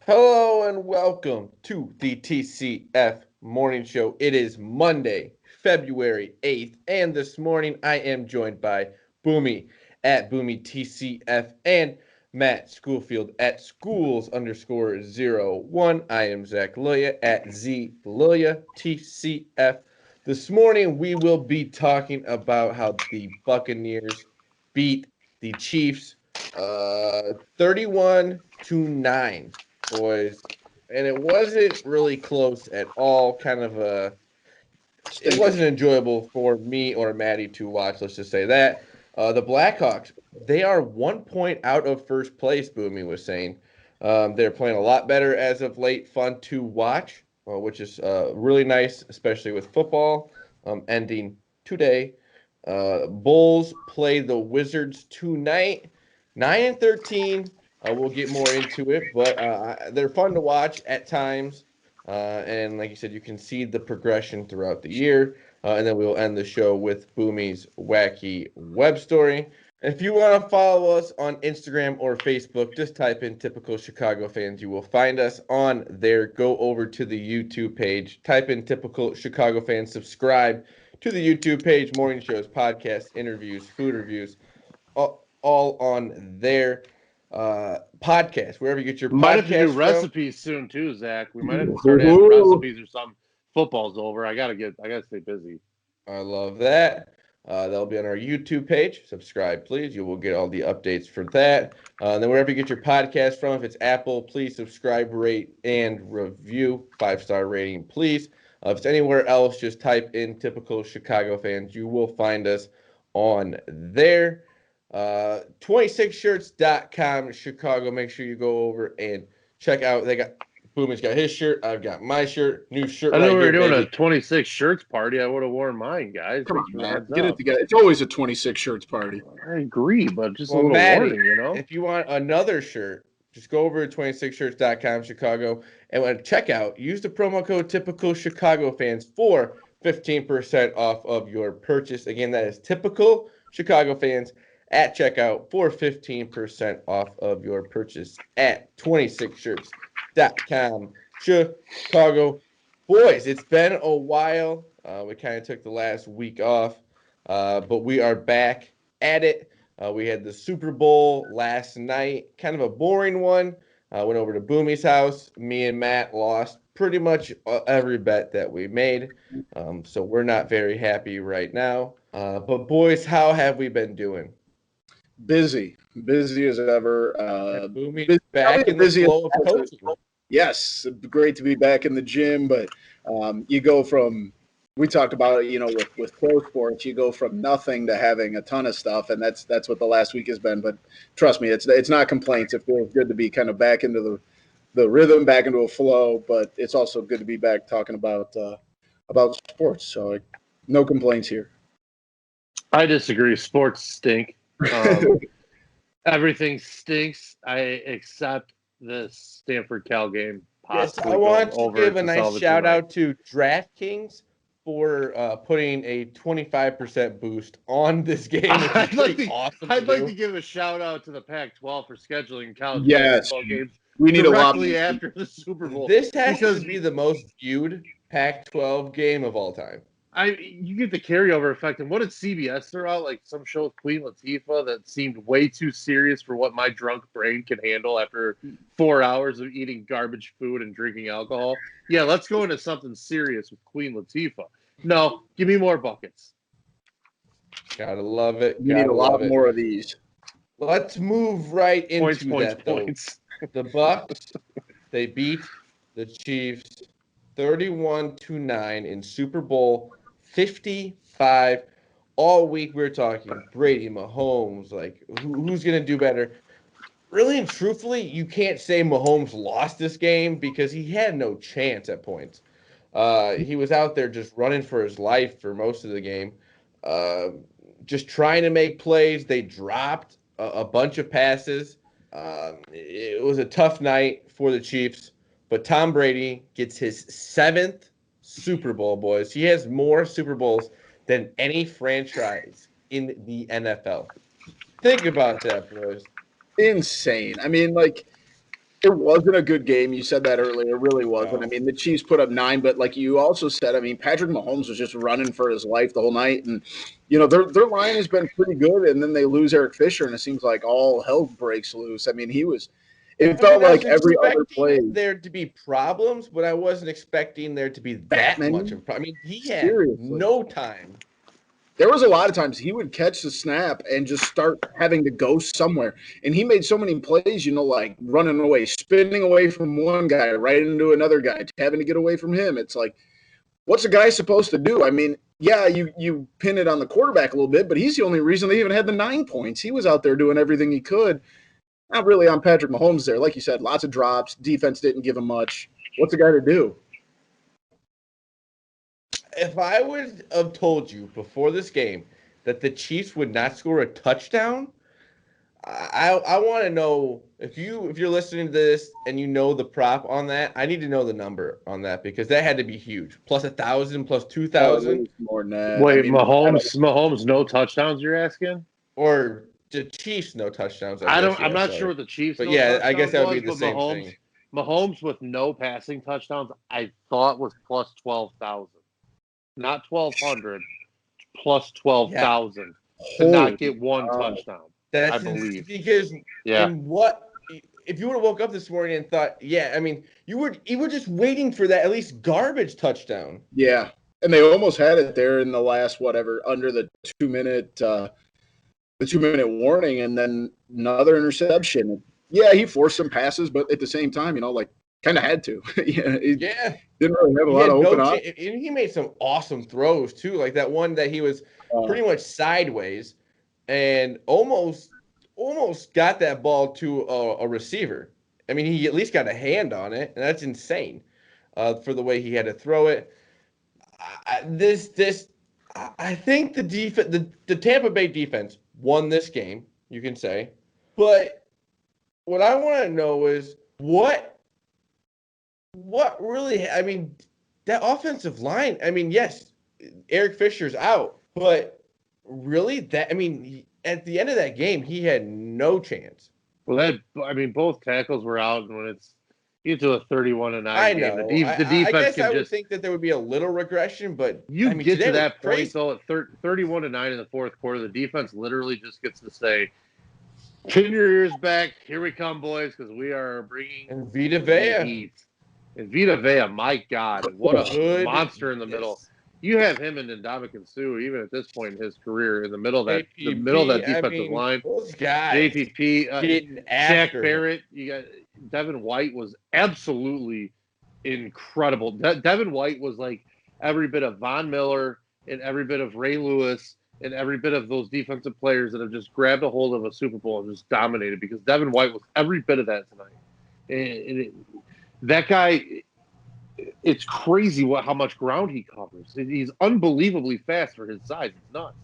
Hello and welcome to the TCF Morning Show. It is Monday, February 8th, and this morning I am joined by Boomy at Boomy TCF and Matt Schoolfield at schools_01. I am Zach Lilia at ZLilia TCF. This morning we will be talking about how the Buccaneers beat the Chiefs 31-9, boys, and it wasn't really close at all. It wasn't enjoyable for me or Maddie to watch. Let's just say that the Blackhawks, they are 1 point out of first place. Boomy was saying they're playing a lot better as of late. Fun to watch, which is really nice, especially with football ending today. Bulls play the Wizards tonight, 9-13. We'll get more into it, but they're fun to watch at times. And like you said, you can see the progression throughout the year. And then we will end the show with Boomy's Wacky Web Story. And if you want to follow us on Instagram or Facebook, just type in Typical Chicago Fans. You will find us on there. Go over to the YouTube page, type in Typical Chicago Fans, subscribe to the YouTube page, morning shows, podcasts, interviews, food reviews, all on there. Podcast, wherever you get your might have to do podcast from. recipes soon too, Zach. We might have to start adding recipes or something. Football's over. I gotta stay busy. I love that. That'll be on our YouTube page. Subscribe, please. You will get all the updates for that. And then wherever you get your podcast from, if it's Apple, please subscribe, rate, and review. 5-star rating, please. If it's anywhere else, just type in Typical Chicago Fans. You will find us on there. 26shirts.com Chicago. Make sure you go over and check out. Boomy's got his shirt. I've got my shirt. New shirt. I know we were doing baby. a 26 shirts party. I would have worn mine, guys. Come on, man. Get it together. It's always a 26 shirts party. I agree, but just a little Maddie, warning, you know? if you want another shirt, just go over to 26shirts.com Chicago and when check out, use the promo code Typical Chicago Fans for 15% off of your purchase. Again, that is Typical Chicago Fans at checkout for 15% off of your purchase at 26shirts.com Chicago. Boys, it's been a while. We kind of took the last week off, but we are back at it. We had the Super Bowl last night, kind of a boring one. Went over to Boomy's house. Me and Matt lost pretty much every bet that we made, so we're not very happy right now. But boys, how have we been doing? Busy as ever. Boomy's back in the flow of coaching. Yes, great to be back in the gym, but you go from, we talked about it, with pro sports, you go from nothing to having a ton of stuff, and that's what the last week has been. But trust me, it's not complaints. It feels good to be kind of back into the rhythm, back into a flow, but it's also good to be back talking about sports. So no complaints here. I disagree. Sports stink. Everything stinks. Except the Stanford Cal game. Yes, I want to give a nice shout out to DraftKings for putting a 25% boost on this game. I'd like to give a shout out to the Pac-12 for scheduling college basketball games. We need directly after the Super Bowl. This has to be the most viewed Pac-12 game of all time. You get the carryover effect. And what did CBS throw out? Like some show with Queen Latifah that seemed way too serious for what my drunk brain can handle after 4 hours of eating garbage food and drinking alcohol. Yeah, let's go into something serious with Queen Latifah. No, give me more buckets. Gotta love it. You need a lot more of these. Let's move right into that, though. The Bucs, they beat the Chiefs 31-9 in Super Bowl 55. All week we're talking Brady, Mahomes, like who's going to do better. Really and truthfully, you can't say Mahomes lost this game because he had no chance at points. He was out there just running for his life for most of the game, just trying to make plays. They dropped a bunch of passes. It was a tough night for the Chiefs, but Tom Brady gets his 7th Super Bowl, boys. He has more Super Bowls than any franchise in the NFL. Think about that, boys. Insane. I mean, like, It wasn't a good game. You said that earlier. It really wasn't. No. I mean, the Chiefs put up 9, but like you also said, I mean, Patrick Mahomes was just running for his life the whole night, and their line has been pretty good, and then they lose Eric Fisher, and it seems like all hell breaks loose. I mean, he was. It I mean, felt I was like every other play. expecting there to be problems, but I wasn't expecting there to be that much of Batman, a problem. I mean, he had seriously. no time. There was a lot of times he would catch the snap and just start having to go somewhere. And he made so many plays, like running away, spinning away from one guy, right into another guy, having to get away from him. It's like, what's a guy supposed to do? I mean, yeah, you pin it on the quarterback a little bit, but he's the only reason they even had the 9 points. He was out there doing everything he could. Not really on Patrick Mahomes there. Like you said, lots of drops. Defense didn't give him much. What's a guy to do? If I would have told you before this game that the Chiefs would not score a touchdown, I want to know if you're listening to this and you know the prop on that. I need to know the number on that because that had to be huge. Plus 1,000, plus 2,000, More than that. Wait, I mean, Mahomes, no touchdowns? You're asking? or the Chiefs no touchdowns. I'm not sure what the Chiefs. But no yeah, I guess that would was, be the but same thing. Mahomes with no passing touchdowns, I thought was plus 12,000, not 1,200, plus 12,000 to not get one touchdown. I believe because if you would have woke up this morning and thought, yeah, I mean, you were just waiting for that at least garbage touchdown. Yeah, and they almost had it there in the last under the 2-minute warning, and then another interception. Yeah, he forced some passes, but at the same time, kind of had to. Yeah, didn't really have a lot of open options. And he made some awesome throws too, like that one that he was pretty much sideways and almost got that ball to a receiver. I mean, he at least got a hand on it, and that's insane for the way he had to throw it. I think the Tampa Bay defense won this game, you can say. But what I want to know is what really, I mean, that offensive line, I mean, yes, Eric Fisher's out, but really at the end of that game, he had no chance. Well, both tackles were out, and when it's into a 31-9 game, the defense I guess can would think that there would be a little regression, but get to that point though at 31-9 in the fourth quarter, the defense literally just gets to say, "Pin your ears back, here we come, boys, because we are bringing and Vita Vea." And Vita Vea, my God, what a monster in the middle. You have him and Ndamukong Suh, even at this point in his career, in the middle of that defensive line. Those guys, JPP, Shaq Barrett, you got Devin White was absolutely incredible. Devin White was like every bit of Von Miller and every bit of Ray Lewis and every bit of those defensive players that have just grabbed a hold of a Super Bowl and just dominated, because Devin White was every bit of that tonight. That guy, it's crazy how much ground he covers. He's unbelievably fast for his size. It's nuts.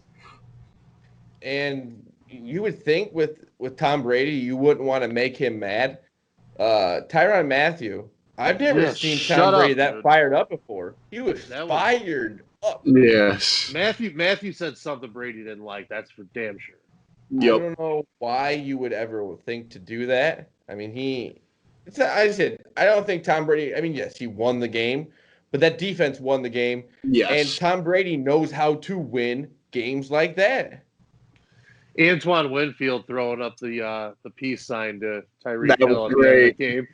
And you would think with Tom Brady, you wouldn't want to make him mad. Tyrann Mathieu, I've never seen Tom Brady that fired up before. He was fired up. Yes. Mathieu said something Brady didn't like. That's for damn sure. Yep. I don't know why you would ever think to do that. I mean, I don't think Tom Brady, I mean, yes, he won the game, but that defense won the game. Yes. And Tom Brady knows how to win games like that. Antoine Winfield throwing up the peace sign to Tyreek Hill at the end of the game.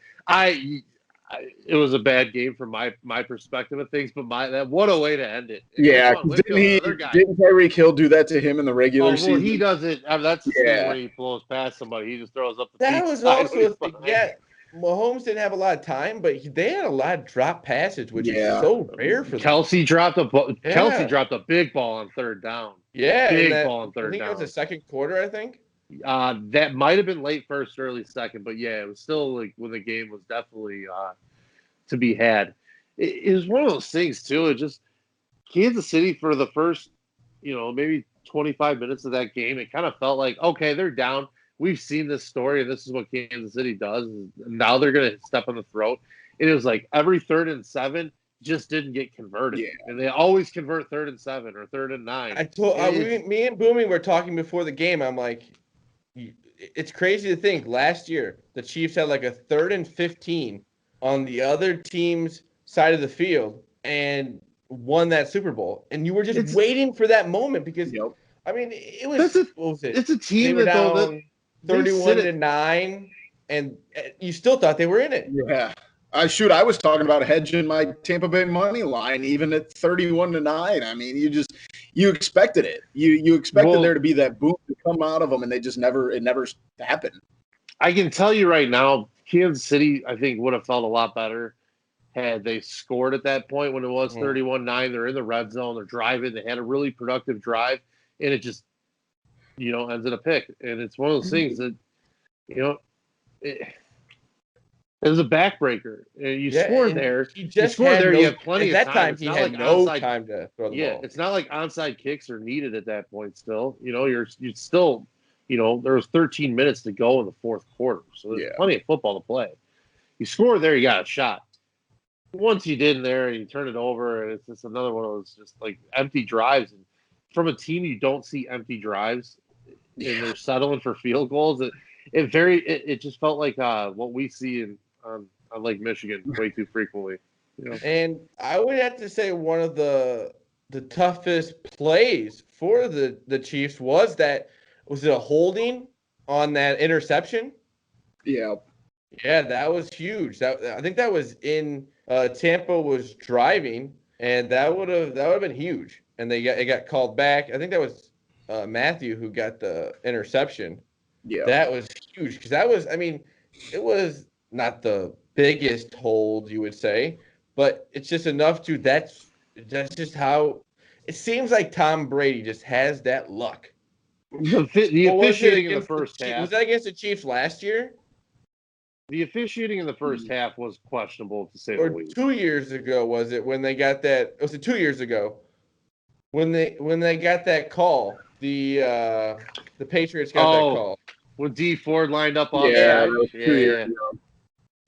It was a bad game from my perspective of things, but what a way to end it. Yeah, didn't Tyreek Hill do that to him in the regular season? He does it. That's the thing where he blows past somebody. He just throws up the That was also a thing. Yeah, Mahomes didn't have a lot of time, but they had a lot of drop passes, which is so rare for them. Kelsey dropped a big ball on third down. Yeah, big ball on third down. I think it was the second quarter, I think. That might have been late first, early second, but yeah, it was still like when the game was definitely to be had. It was one of those things too. It just Kansas City for the first, maybe 25 minutes of that game, it kind of felt like, okay, they're down. We've seen this story, and this is what Kansas City does. And now they're going to step on the throat. And it was like every 3rd and 7 just didn't get converted. Yeah. And they always convert 3rd and 7 or 3rd and 9. Me and Boomy were talking before the game. I'm like, it's crazy to think last year the Chiefs had like a 3rd and 15 on the other team's side of the field and won that Super Bowl. And you were just waiting for that moment because, Yep. I mean, it was, what was it? It's a team They were that down 31-9, and you still thought they were in it. Yeah. I was talking about hedging my Tampa Bay money line even at 31-9. I mean, you expected it. You expected there to be that boom to come out of them, and it never happened. I can tell you right now, Kansas City, I think, would have felt a lot better had they scored at that point when it was 31-9. They're in the red zone. They're driving. They had a really productive drive, and it just, ends in a pick. And it's one of those things that, it was a backbreaker. And you scored there. You scored there. You have plenty of time. At that time, it's he not had like no onside, time to throw the ball. It's not like onside kicks are needed at that point still. You're still, there was 13 minutes to go in the fourth quarter. So there's plenty of football to play. You score there, you got a shot. Once you did in there and you turn it over, and it's just another one of those just like empty drives. And from a team, you don't see empty drives, and they're settling for field goals. It just felt like what we see on Lake Michigan way too frequently. And I would have to say one of the toughest plays for the Chiefs was it a holding on that interception? Yeah. Yeah, that was huge. I think that was in Tampa was driving, and that would have been huge. And it got called back. I think that was Matthew who got the interception. Yeah, that was huge because it was not the biggest hold you would say, but it's just enough to that's just how it seems like Tom Brady just has that luck. The officiating in the first half. Was that against the Chiefs last year? The officiating in the first half was questionable, to say the least. 2 years ago, was it when they got that? Was it 2 years ago when they got that call? The Patriots got that call when D Ford lined up offside. Yeah.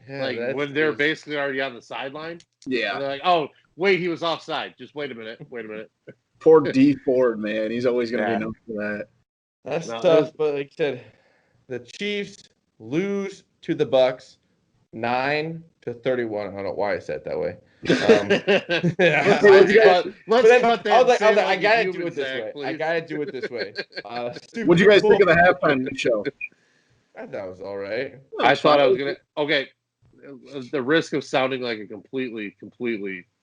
Like when they're basically already on the sideline. Yeah. And they're like, oh, wait, he was offside. Just wait a minute. Poor D Ford, man. He's always going to be known for that. That's tough, but like I said, the Chiefs lose to the Bucs 9-31. I don't know why I said it that way. Let's cut that. I gotta do it this way. Please. I gotta do it this way. What'd you guys think of the halftime show? I thought it was all right. I thought I was gonna. Okay, the risk of sounding like a completely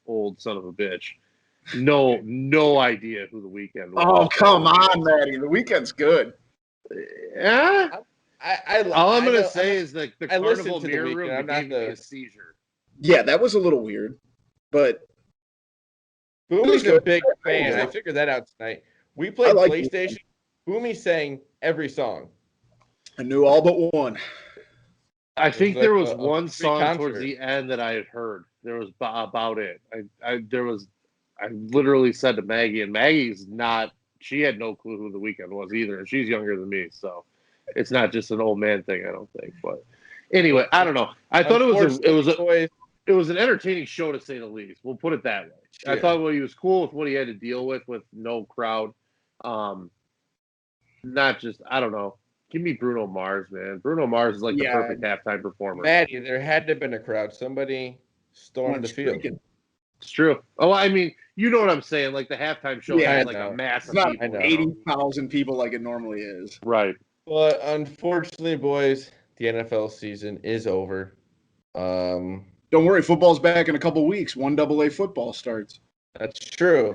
old son of a bitch. No idea who the Weeknd was. Oh, come on, Maddie. The Weeknd's good. Yeah. All I'm going to say is that the Carnival Mirror Room gave me a seizure. Yeah, that was a little weird, but Boomy's a big fan. I figured that out tonight. We played PlayStation. Boomy sang every song. I knew all but one. I think there was one song towards the end that I had heard. There was about it. I literally said to Maggie, and she had no clue who the Weeknd was either, and she's younger than me, so it's not just an old man thing, I don't think. But anyway, I don't know. I thought it was an entertaining show, to say the least. We'll put it that way. Yeah. I thought he was cool with what he had to deal with no crowd. Not just, I don't know. Give me Bruno Mars, man. Bruno Mars is like the perfect halftime performer. Maddie, there had to have been a crowd. Somebody stormed the field. It's true. Oh, I mean, you know what I'm saying. Like the halftime show has like a massive people. It's not 80,000 people like it normally is. Right. But unfortunately, boys, the NFL season is over. Don't worry, football's back in a couple weeks. 1AA football starts. That's true.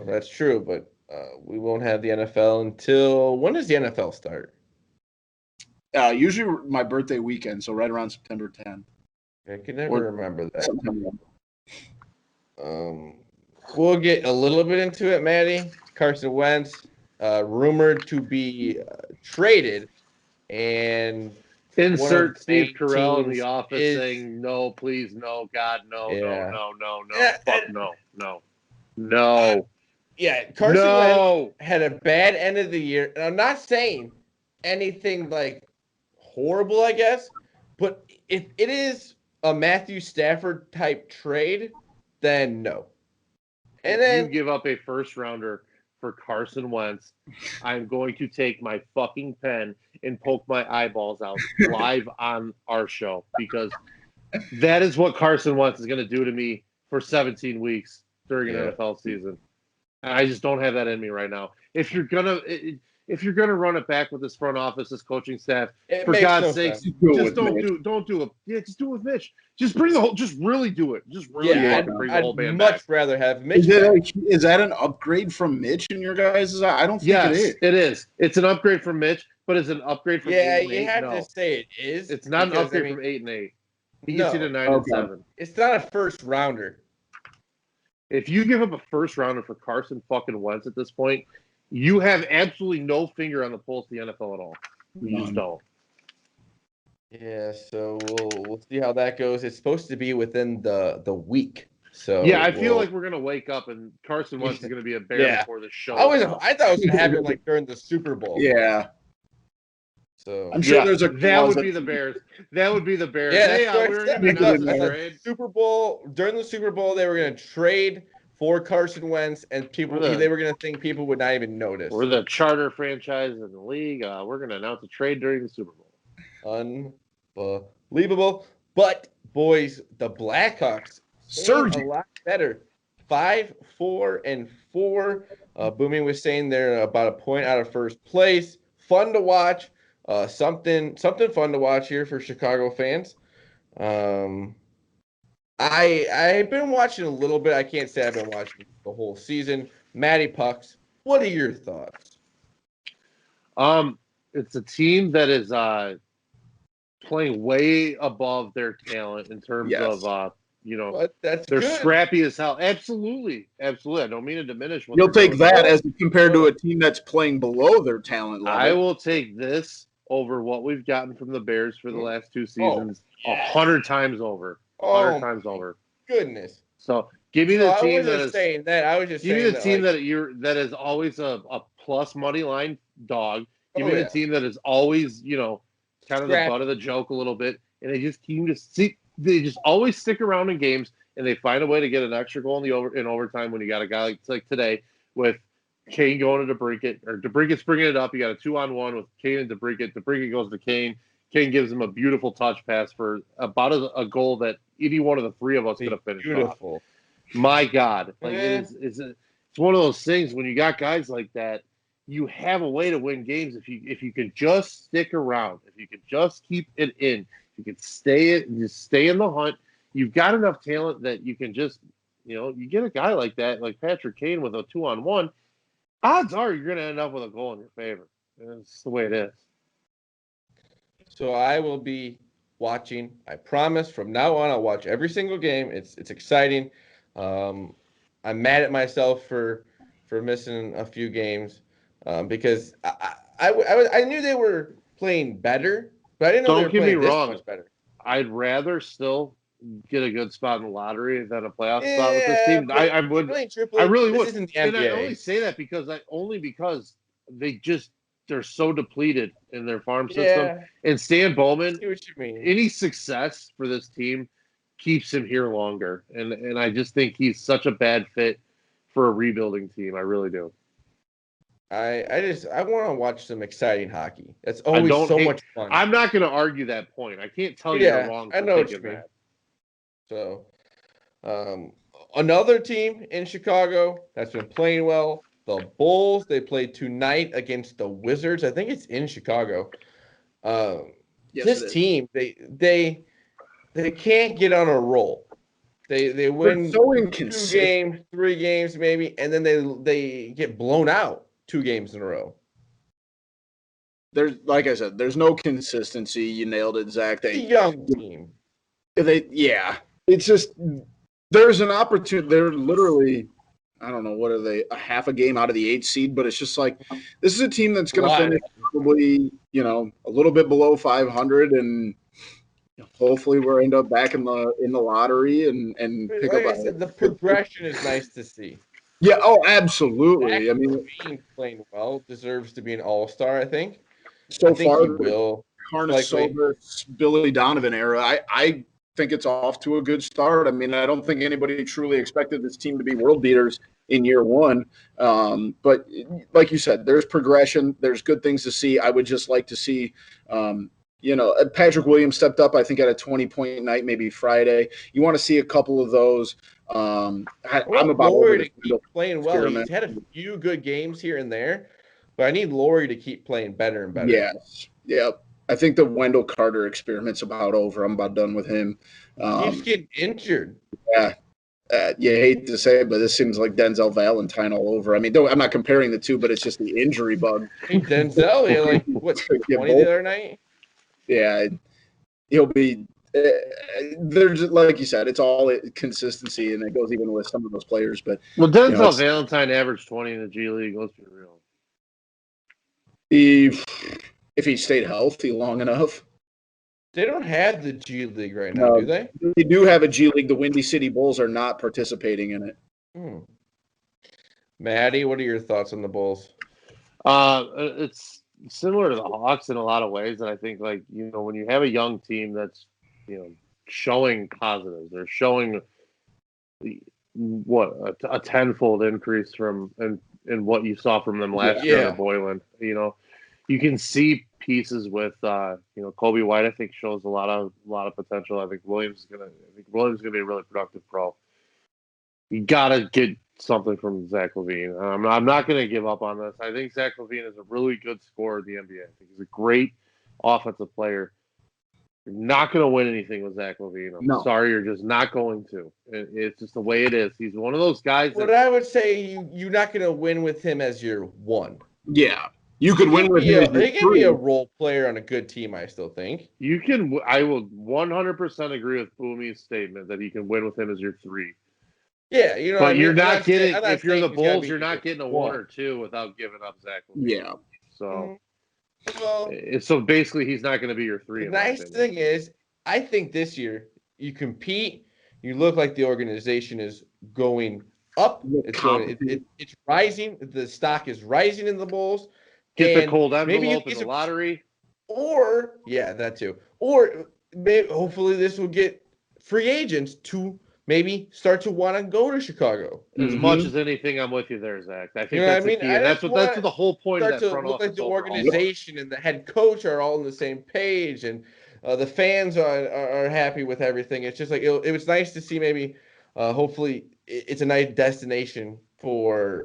But we won't have the NFL until when does the NFL start? Usually my birthday weekend, so right around September 10th. I can never remember that. We'll get a little bit into it, Maddie. Carson Wentz, rumored to be traded, and insert Steve Carell in the office saying, "No, please, no, God, no, no, fuck no." Yeah, Carson Wentz had a bad end of the year, and I'm not saying anything like horrible, I guess, but if it is a Matthew Stafford type trade, then no. And then you give up a first rounder for Carson Wentz, I'm going to take my fucking pen and poke my eyeballs out live on our show, because that is what Carson Wentz is going to do to me for 17 weeks during an NFL season. And I just don't have that in me right now. If you're gonna run it back with this front office, this coaching staff, It for makes God's no sakes, sense. just don't do it. Yeah, just do it with Mitch. Just bring the whole. Just really do it. Just really bring the whole band back. I'd much rather have Mitch back. Is that an upgrade from Mitch in your guys'? I don't think it is. It is. It's an upgrade from Mitch, but it's an upgrade from 8 and 8. You have to say it is. It's not an upgrade from 8 and 8. He gets you to 9 and 7. It's not a first rounder. If you give up a first rounder for Carson fucking Wentz at this point, you have absolutely no finger on the pulse of the NFL at all. You just don't. Yeah, so we'll see how that goes. It's supposed to be within the week. So yeah, I feel like we're gonna wake up and Carson Wentz is gonna be a Bear before the show. I thought it was gonna happen like during the Super Bowl. Yeah. So I'm sure there's that would be the Bears. That would be the Bears. Yeah, we're gonna trade. Super Bowl during the Super Bowl. They were gonna trade for Carson Wentz, and they were gonna think people would not even notice. We're the charter franchise in the league. We're gonna announce a trade during the Super Bowl. Unbelievable, but boys, the Blackhawks surging a lot better. 5-4-4. Booming was saying they're about a point out of first place. Fun to watch. Something fun to watch here for Chicago fans. I've been watching a little bit. I can't say I've been watching the whole season. Matty Pucks, what are your thoughts? It's a team that is playing way above their talent in terms of they're good. scrappy as hell. Absolutely. I don't mean to diminish what you'll take that as compared to a team that's playing below their talent level. I will take this over what we've gotten from the Bears for the last 2 seasons 100 times over. 100 times over. Goodness. So give me the team that is saying that. I was just give saying me the team that is always a plus money line dog. Give me the team that is always, kind of the butt of the joke a little bit, and they just always stick around in games, and they find a way to get an extra goal in overtime when you got a guy like today with Kane going to DeBrincat, or DeBrincat's bringing it up. You got a 2-on-1 with Kane and DeBrincat. DeBrincat goes to Kane. Kane gives him a beautiful touch pass for about a goal that any one of the three of us could have finished off. My God. It's one of those things when you got guys like that, you have a way to win games if you can just stick around, if you can just keep it in, if you can stay in the hunt. You've got enough talent that you can just, you get a guy like that, like Patrick Kane with a 2-on-1, odds are you're going to end up with a goal in your favor. It's the way it is. So I will be watching. I promise. From now on, I'll watch every single game. It's exciting. I'm mad at myself for missing a few games because I knew they were playing better, but I didn't know they were playing this much better. I'd rather still get a good spot in the lottery than a playoff spot with this team. I would. I really would. And I only say that because they're so depleted in their farm system. And Stan Bowman, any success for this team keeps him here longer. And I just think he's such a bad fit for a rebuilding team. I really do. I want to watch some exciting hockey. That's always so much fun. I'm not going to argue that point. I can't tell you you're wrong. I know what you mean. So, another team in Chicago that's been playing well, the Bulls. They played tonight against the Wizards. I think it's in Chicago. This team, they can't get on a roll. They win so 2 games, 3 games maybe, and then they get blown out 2 games in a row. There's, like I said, there's no consistency. You nailed it, Zach. It's a young team. It's just there's an opportunity. They're literally, I don't know, what are they, a half a game out of the 8th seed, but it's just like this is a team that's going to finish probably, a little bit below 500, and hopefully we'll end up back in the lottery and pick up. The progression is nice to see. Yeah. Oh, absolutely. I mean, playing well, deserves to be an all-star. I think. So far, he will. Carnisovis, Billy Donovan era. I think it's off to a good start. I mean, I don't think anybody truly expected this team to be world beaters in year one. But like you said, there's progression. There's good things to see. I would just like to see, Patrick Williams stepped up, I think, at a 20-point night, maybe Friday. You want to see a couple of those. I'm about over Laurie to keep playing well. He's had a few good games here and there, but I need Laurie to keep playing better and better. Yes. Yep. I think the Wendell Carter experiment's about over. I'm about done with him. Keeps getting injured. Yeah. You hate to say it, but this seems like Denzel Valentine all over. I mean, I'm not comparing the two, but it's just the injury bug. I mean, Denzel, he had like, what, 20 the other night? Yeah. He'll be there's, like you said, it's all consistency, and it goes even with some of those players. But Denzel Valentine averaged 20 in the G League. Let's be real. If he stayed healthy long enough. They don't have the G League right now, do they? They do have a G League. The Windy City Bulls are not participating in it. Maddie, what are your thoughts on the Bulls? It's similar to the Hawks in a lot of ways. And I think, when you have a young team that's, showing positives, they're showing a tenfold increase from in what you saw from them last year at Boylan. You can see pieces with Kobe White. I think shows a lot of potential. I think Williams is gonna be a really productive pro. You gotta get something from Zach LaVine. I'm not gonna give up on this. I think Zach LaVine is a really good scorer in the NBA. I think he's a great offensive player. You're not going to win anything with Zach LaVine. I'm sorry, you're just not going to. It's just the way it is. He's one of those guys. I would say you're not going to win with him as your one. Yeah, you could win with him. He can be a role player on a good team. I still think you can. I will 100% agree with Boomy's statement that he can win with him as your 3. Yeah, but you're not getting. If you're the Bulls, you're not getting a 1 or 2 without giving up Zach LaVine. Yeah. So. So basically, he's not going to be your 3. The nice thing is, I think this year you compete. You look like the organization is going up. It's rising. The stock is rising in the Bulls. Get the cold envelope in the lottery. Or that too. Or hopefully this will get free agents to maybe start to want to go to Chicago. As much as anything, I'm with you there, Zach. I think that's the key. And that's what the whole point of that front office. Like the organization and the head coach are all on the same page, and the fans are happy with everything. It's just like it was nice to see. Maybe, hopefully, it's a nice destination for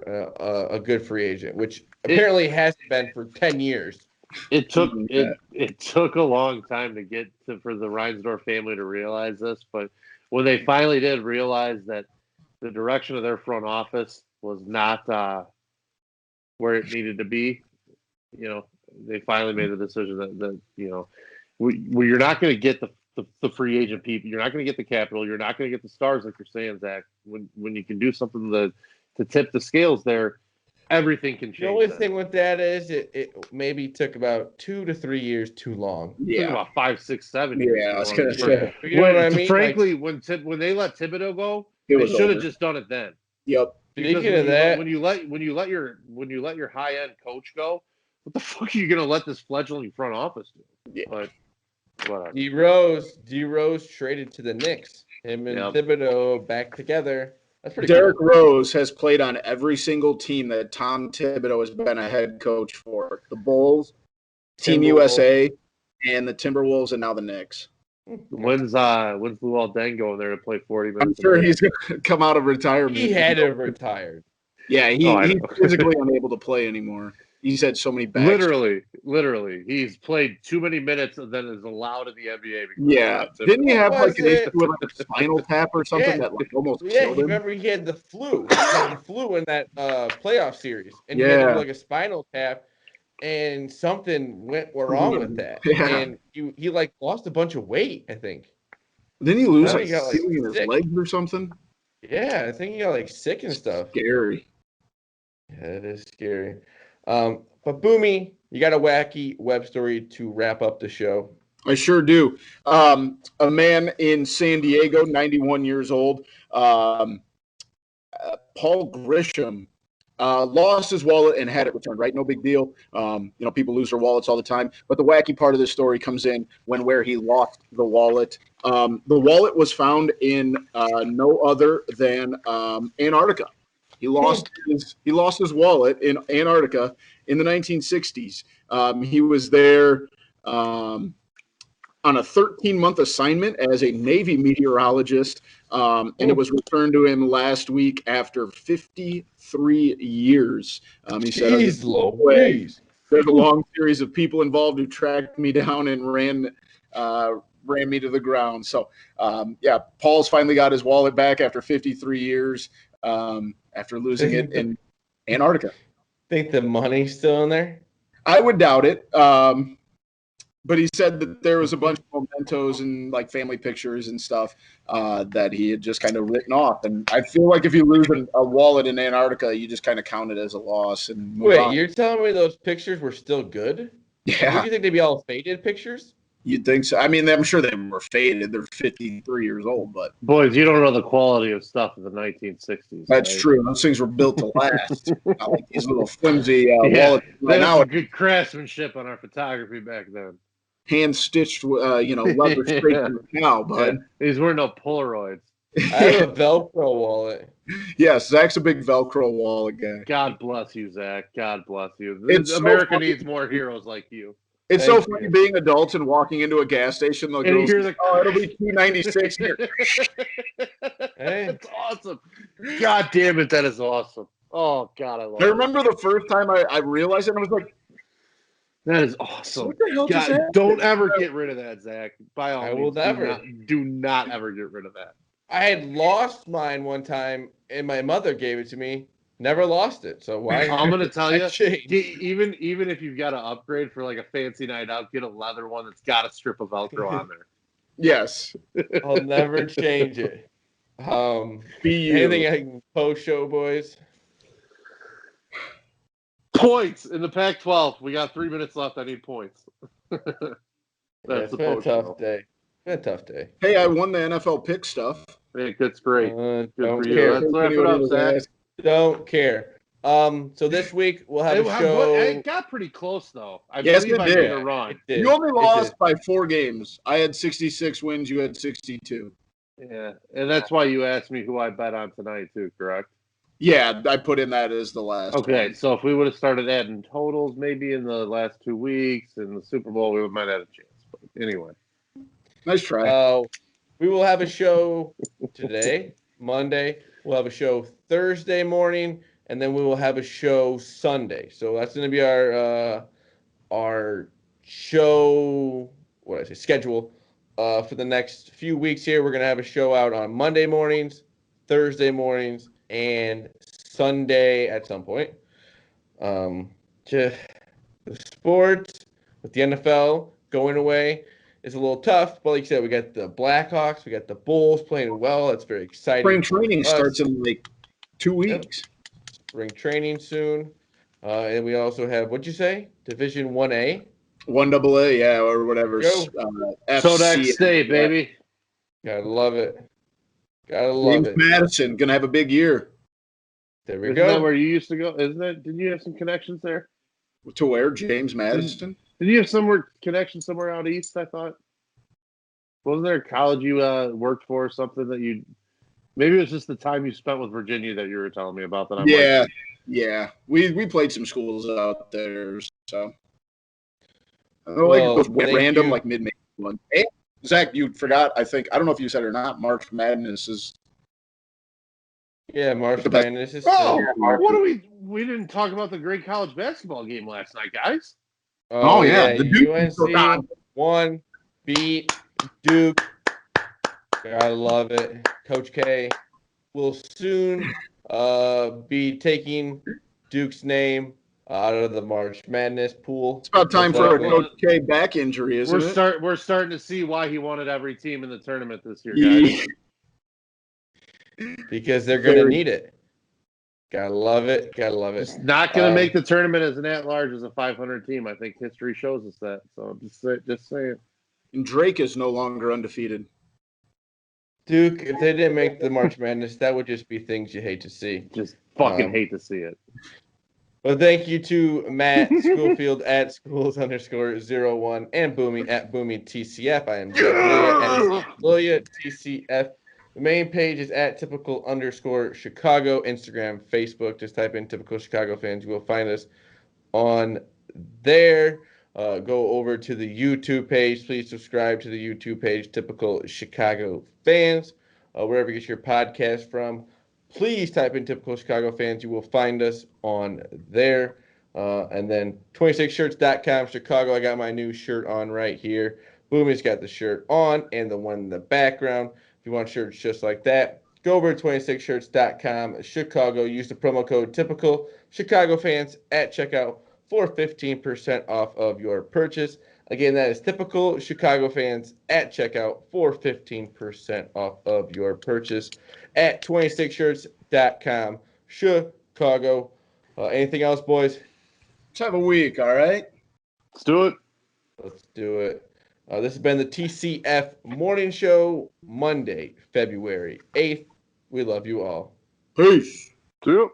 a good free agent, which apparently hasn't been for 10 years. It took a long time to get for the Reinsdorf family to realize this, but when they finally did realize that the direction of their front office was not where it needed to be, they finally made the decision that you're not going to get the free agent people, you're not going to get the capital, you're not going to get the stars like you're saying, Zach. When you can do something to tip the scales there, everything can change. The only thing with that is it maybe took about 2 to 3 years too long. Yeah, about 5, 6, 7 years. Yeah, I was gonna say. You know what I mean? Frankly, when they let Thibodeau go, they should have just done it then. Yep. Speaking of that, when you let your high end coach go, what the fuck are you gonna let this fledgling front office do? Yeah. But whatever. D Rose traded to the Knicks. Him and Thibodeau back together. That's pretty Derrick cool. Rose has played on every single team that Tom Thibodeau has been a head coach for. The Bulls, Team USA, and the Timberwolves, and now the Knicks. When's Luol Deng going there to play 40 minutes? I'm sure he's going to come out of retirement. He had to have retired. Yeah, he's physically unable to play anymore. He's had so many bad. Literally, he's played too many minutes than is allowed in the NBA. Yeah, didn't he have like an issue with like a spinal tap or something that like almost killed him? Remember he had the flu. He had the flu in that playoff series, and he had like a spinal tap, and something went wrong with that, and he like lost a bunch of weight. I think. Didn't he lose like in his legs or something? Yeah, I think he got like sick and stuff. Scary. Yeah, it is scary. But Boomy, you got a wacky web story to wrap up the show. I sure do. A man in San Diego, 91 years old, Paul Grisham, lost his wallet and had it returned, right? No big deal. People lose their wallets all the time. But the wacky part of the story comes in where he lost the wallet. The wallet was found in no other than Antarctica. He lost his wallet in Antarctica in the 1960s. He was there on a 13-month assignment as a Navy meteorologist, and it was returned to him last week after 53 years. He said, Jeez Louise. "There's a long series of people involved who tracked me down and ran me to the ground." So, yeah, Paul's finally got his wallet back after 53 years after losing it in Antarctica. Think the money's still in there? I would doubt it. But he said that there was a bunch of mementos and like family pictures and stuff that he had just kind of written off. And I feel like if you lose a wallet in Antarctica, you just kind of count it as a loss and move on. You're telling me those pictures were still good? Yeah. Would you think they'd be all faded pictures? You'd think so. I mean, I'm sure they were faded. They're 53 years old, but boys, you don't know the quality of stuff of the 1960s. That's right? true. Those things were built to last. Not like these little flimsy wallets right now. Good craftsmanship on our photography back then. Hand stitched, leather straight from the cow, bud. Yeah. These weren't no Polaroids. I have a Velcro wallet. Yes, Zach's a big Velcro wallet guy. God bless you, Zach. God bless you. America needs more heroes like you. It's so funny being adults and walking into a gas station. They'll go, it'll be $2.96 here. Hey. That's awesome. God damn it, that is awesome. Oh, God, I love it. I remember the first time I realized it, and I was like, that is awesome. What the hell just happened? Don't ever get rid of that, Zach. By all means, will never. Do not ever get rid of that. I had lost mine one time, and my mother gave it to me. Never lost it. So why? I'm gonna tell you, change? even if you've got to upgrade for like a fancy night out, get a leather one that's got a strip of Velcro on there. Yes, I'll never change it. Anything I can post show, boys? Points in the Pac-12. We got 3 minutes left. I need points. It's been a tough day. Been a tough day. Hey, I won the NFL pick stuff. Hey, that's great. Good for care. you. Let's wrap it up, Zach. Don't care. So this week we'll have a show. It got pretty close though. I yes, believe it I did. made a run. You only lost by 4 games. I had 66 wins. You had 62. Yeah, and that's why you asked me who I bet on tonight too, correct? Yeah, I put in that as the last. Okay, one. so if we would have started adding totals maybe in the last 2 weeks in the Super Bowl, we might have a chance. But anyway. Nice try. We will have a show today, Monday. We'll have a show Thursday morning, and then we will have a show Sunday. So that's going to be our show, schedule for the next few weeks here. We're going to have a show out on Monday mornings, Thursday mornings, and Sunday at some point. Just the sports with the NFL going away is a little tough, but like you said, we got the Blackhawks, we got the Bulls playing well. That's very exciting. Spring training starts in like 2 weeks. Spring training soon, and we also have what'd you say? Division 1A, 1AA, yeah, or whatever. Sodak State, baby. Gotta love it. Gotta love James it. Madison gonna have a big year. There we Isn't go. that where you used to go? Isn't that? Didn't you have some connections there? To where? James Madison? Did you have connection somewhere out east? I thought. Wasn't there a college you worked for or something that you? Maybe it was just the time you spent with Virginia that you were telling me about. That yeah. We played some schools out there, so. I don't like those random like mid-May ones. Hey, Zach, you forgot. I don't know if you said it or not. March Madness is. Yeah, March Madness is. What do we didn't talk about the great college basketball game last night, guys. Oh yeah, the UNC won, beat Duke. I love it. Coach K will soon be taking Duke's name out of the March Madness pool. It's about time for a Coach K back injury, isn't it? We're starting to see why he wanted every team in the tournament this year, guys. Because they're going to need it. Gotta love it. Gotta love it. It's not going to make the tournament as an at-large as a 500 team. I think history shows us that. So just saying. And Drake is no longer undefeated. Duke, if they didn't make the March Madness, that would just be things you hate to see. Just fucking hate to see it. Well, thank you to Matt Schoolfield at schools_01 and Boomy at Boomy TCF. I am Jeff Lilia at Lilia TCF. The main page is at typical_Chicago. Instagram, Facebook. Just type in typical Chicago fans. You will find us on there. Go over to the YouTube page. Please subscribe to the YouTube page, Typical Chicago Fans. Wherever you get your podcast from, please type in Typical Chicago Fans. You will find us on there. And then 26shirts.com, Chicago. I got my new shirt on right here. Boomy's got the shirt on and the one in the background. If you want shirts just like that, go over to 26shirts.com, Chicago. Use the promo code Typical Chicago Fans at checkout for 15% off of your purchase. Again, that is Typical Chicago Fans at checkout for 15% off of your purchase at 26shirts.com, Chicago. Anything else, boys? Let's have a week, all right? Let's do it. Let's do it. This has been the TCF Morning Show, Monday, February 8th. We love you all. Peace. See you.